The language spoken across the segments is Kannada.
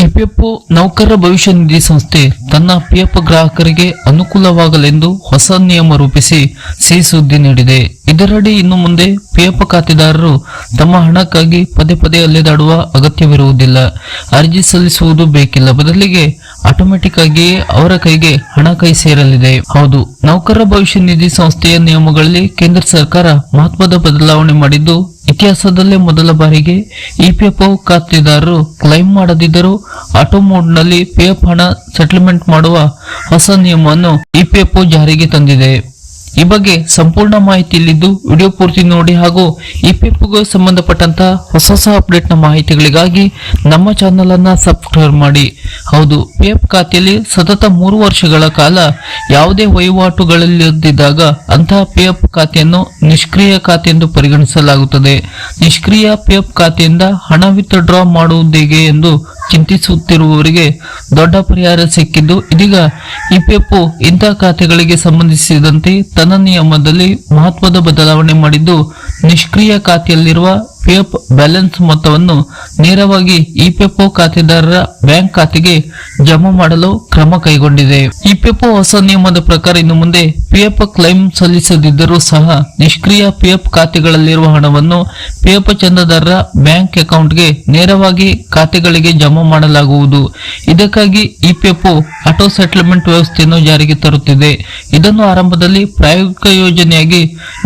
ಇಪಿಎಫ್ಒ ನೌಕರರ ಭವಿಷ್ಯ ನಿಧಿ ಸಂಸ್ಥೆ ತನ್ನ ಪಿಎಫ್ ಗ್ರಾಹಕರಿಗೆ ಅನುಕೂಲವಾಗಲೆಂದು ಹೊಸ ನಿಯಮ ರೂಪಿಸಿ ಸಿಹಿ ಸುದ್ದಿ ನೀಡಿದೆ. ಇದರಡಿ ಇನ್ನು ಮುಂದೆ ಪಿಎಫ್ ಖಾತೆದಾರರು ತಮ್ಮ ಹಣಕ್ಕಾಗಿ ಪದೇ ಪದೇ ಅಲೆದಾಡುವ ಅಗತ್ಯವಿರುವುದಿಲ್ಲ. ಅರ್ಜಿ ಸಲ್ಲಿಸುವುದು ಬೇಕಿಲ್ಲ. ಬದಲಿಗೆ ಆಟೋಮೆಟಿಕ್ ಆಗಿಯೇ ಅವರ ಕೈಗೆ ಹಣ ಕೈ ಸೇರಲಿದೆ. ಹೌದು, ನೌಕರರ ಭವಿಷ್ಯ ನಿಧಿ ಸಂಸ್ಥೆಯ ನಿಯಮಗಳಲ್ಲಿ ಕೇಂದ್ರ ಸರ್ಕಾರ ಮಹತ್ವದ ಬದಲಾವಣೆ ಮಾಡಿದ್ದು, ಇತಿಹಾಸದಲ್ಲೇ ಮೊದಲ ಬಾರಿಗೆ ಇಪಿಎಫ್ಒ ಖಾತೆದಾರರು ಕ್ಲೈಮ್ ಮಾಡದಿದ್ದರೂ ಆಟೋ ಮೋಡ್ ನಲ್ಲಿ ಪಿಎಫ್ ಹಣ ಸೆಟಲ್ಮೆಂಟ್ ಮಾಡುವ ಹೊಸ ನಿಯಮವನ್ನು ಇಪಿಎಫ್ಒ ಜಾರಿಗೆ ತಂದಿದೆ. ಈ ಬಗ್ಗೆ ಸಂಪೂರ್ಣ ಮಾಹಿತಿ ಇಲ್ಲಿದ್ದು ವಿಡಿಯೋ ಪೂರ್ತಿ ನೋಡಿ ಹಾಗೂ ಇಪಿಎಫ್ಗೆ ಸಂಬಂಧಪಟ್ಟಂತಹ ಹೊಸ ಅಪ್ಡೇಟ್ ನ ಮಾಹಿತಿಗಳಿಗಾಗಿ ನಮ್ಮ ಚಾನೆಲ್ ಅನ್ನ ಸಬ್ಸ್ಕ್ರೈಬ್ ಮಾಡಿ. ಹೌದು, ಪಿಎಫ್ ಖಾತೆಯಲ್ಲಿ ಸತತ 3 ವರ್ಷಗಳ ಕಾಲ ಯಾವುದೇ ವಹಿವಾಟುಗಳಿಲ್ಲದಿದ್ದಾಗ ಅಂತಹ ಪಿಎಫ್ ಖಾತೆಯನ್ನು ನಿಷ್ಕ್ರಿಯ ಖಾತೆ ಎಂದು ಪರಿಗಣಿಸಲಾಗುತ್ತದೆ. ನಿಷ್ಕ್ರಿಯ ಪಿಎಫ್ ಖಾತೆಯಿಂದ ಹಣ ವಿತ್ಡ್ರಾ ಮಾಡುವುದೇಗೆ ಎಂದು ಚಿಂತಿಸುತ್ತಿರುವವರಿಗೆ ದೊಡ್ಡ ಪರಿಹಾರ ಸಿಕ್ಕಿದ್ದು, ಇದೀಗ ಇಪಿಎಫ್ಒ ಇಂತಹ ಖಾತೆಗಳಿಗೆ ಸಂಬಂಧಿಸಿದಂತೆ ತನ್ನ ನಿಯಮದಲ್ಲಿ ಮಹತ್ವದ ಬದಲಾವಣೆ ಮಾಡಿದ್ದು, ನಿಷ್ಕ್ರಿಯ ಖಾತೆಯಲ್ಲಿರುವ ಪಿಎಫ್ ಬ್ಯಾಲೆನ್ಸ್ ಮೊತ್ತವನ್ನು ನೇರವಾಗಿ ಇಪಿಎಫ್ಒ ಖಾತೆದಾರರ ಬ್ಯಾಂಕ್ ಖಾತೆಗೆ ಜಮಾ ಮಾಡಲು ಕ್ರಮ ಕೈಗೊಂಡಿದೆ. ಇಪಿಎಫ್ಒ ಹೊಸ ನಿಯಮದ ಪ್ರಕಾರ ಇನ್ನು ಮುಂದೆ ಪಿಎಫ್ ಕ್ಲೈಮ್ ಸಲ್ಲಿಸದಿದ್ದರೂ ಸಹ ನಿಷ್ಕ್ರಿಯ ಪಿಎಫ್ ಖಾತೆಗಳಲ್ಲಿರುವ ಹಣವನ್ನು ಪಿಎಫ್ ಚಂದಾದಾರರ ಬ್ಯಾಂಕ್ ಅಕೌಂಟ್ಗೆ ನೇರವಾಗಿ ಖಾತೆಗಳಿಗೆ ಜಮಾ ಮಾಡಲಾಗುವುದು. ಇದಕ್ಕಾಗಿ ಇಪಿಎಫ್ಒ ಆಟೋ ಸೆಟಲ್ಮೆಂಟ್ ವ್ಯವಸ್ಥೆಯನ್ನು ಜಾರಿಗೆ ತರುತ್ತಿದೆ. ಇದನ್ನು ಆರಂಭದಲ್ಲಿ ಪ್ರಾಯೋಗಿಕ ಯೋಜನೆಯಾಗಿ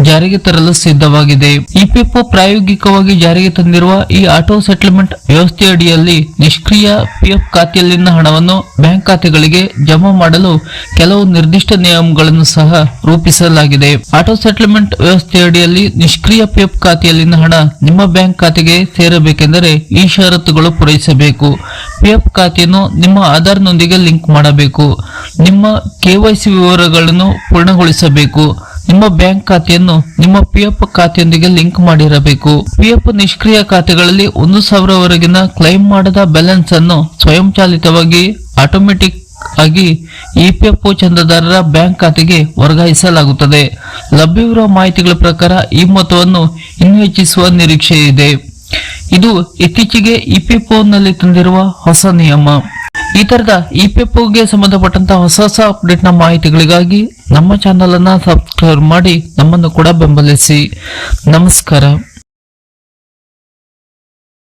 ಜಾರಿಗೆ ತರಲು ಸಿದ್ಧವಾಗಿದೆ. ಇಪಿಎಫ್ಒ ಪ್ರಾಯೋಗಿಕವಾಗಿ ಜಾರಿಗೆ ತಂದಿರುವ ಈ ಆಟೋ ಸೆಟಲ್ಮೆಂಟ್ ವ್ಯವಸ್ಥೆಯಡಿಯಲ್ಲಿ ನಿಷ್ಕ್ರಿಯ ಪಿಎಫ್ ಖಾತೆಯಲ್ಲಿನ ಹಣವನ್ನು ಬ್ಯಾಂಕ್ ಖಾತೆಗಳಿಗೆ ಜಮಾ ಮಾಡಲು ಕೆಲವು ನಿರ್ದಿಷ್ಟ ನಿಯಮಗಳನ್ನು ಸಹ ರೂಪಿಸಲಾಗಿದೆ. ಆಟೋ ಸೆಟಲ್ಮೆಂಟ್ ವ್ಯವಸ್ಥೆಯಡಿಯಲ್ಲಿ ನಿಷ್ಕ್ರಿಯ ಪಿಎಫ್ ಖಾತೆಯಲ್ಲಿನ ಹಣ ನಿಮ್ಮ ಬ್ಯಾಂಕ್ ಖಾತೆಗೆ ಸೇರಬೇಕೆಂದರೆ ಈ ಷರತ್ತುಗಳು ಪೂರೈಸಬೇಕು. ಪಿಎಫ್ ಖಾತೆಯನ್ನು ನಿಮ್ಮ ಆಧಾರ್ನೊಂದಿಗೆ ಲಿಂಕ್ ಮಾಡಬೇಕು. ನಿಮ್ಮ ಕೆವೈಸಿ ವಿವರಗಳನ್ನು ಪೂರ್ಣಗೊಳಿಸಬೇಕು. ನಿಮ್ಮ ಬ್ಯಾಂಕ್ ಖಾತೆಯನ್ನು ನಿಮ್ಮ ಪಿಎಫ್ ಖಾತೆಯೊಂದಿಗೆ ಲಿಂಕ್ ಮಾಡಿರಬೇಕು. ಪಿಎಫ್ ನಿಷ್ಕ್ರಿಯ ಖಾತೆಗಳಲ್ಲಿ 1,000 ವರೆಗಿನ ಕ್ಲೈಮ್ ಮಾಡದ ಬ್ಯಾಲೆನ್ಸ್ ಅನ್ನು ಸ್ವಯಂಚಾಲಿತವಾಗಿ ಆಟೋಮೆಟಿಕ್ ಆಗಿ ಇಪಿಎಫ್ಒ ಚಂದಾದಾರರ ಬ್ಯಾಂಕ್ ಖಾತೆಗೆ ವರ್ಗಾಯಿಸಲಾಗುತ್ತದೆ. ಲಭ್ಯವಿರುವ ಮಾಹಿತಿಗಳ ಪ್ರಕಾರ ಈ ಮೊತ್ತವನ್ನು ಇನ್ನೂ ಹೆಚ್ಚಿಸುವ ನಿರೀಕ್ಷೆ ಇದೆ. ಇದು ಇತ್ತೀಚೆಗೆ ಇಪಿಎಫ್ಒ ನಲ್ಲಿ ತಂದಿರುವ ಹೊಸ ನಿಯಮ. ಈ ತರದ ಇಪಿಎಫ್ಗೆ ಸಂಬಂಧಪಟ್ಟಂತಹ ಹೊಸ ಅಪ್ಡೇಟ್ ನ ಮಾಹಿತಿಗಳಿಗಾಗಿ ನಮ್ಮ ಚಾನೆಲ್ ಅನ್ನ ಸಬ್ಸ್ಕ್ರೈಬ್ ಮಾಡಿ ನಮ್ಮನ್ನು ಕೂಡ ಬೆಂಬಲಿಸಿ. ನಮಸ್ಕಾರ.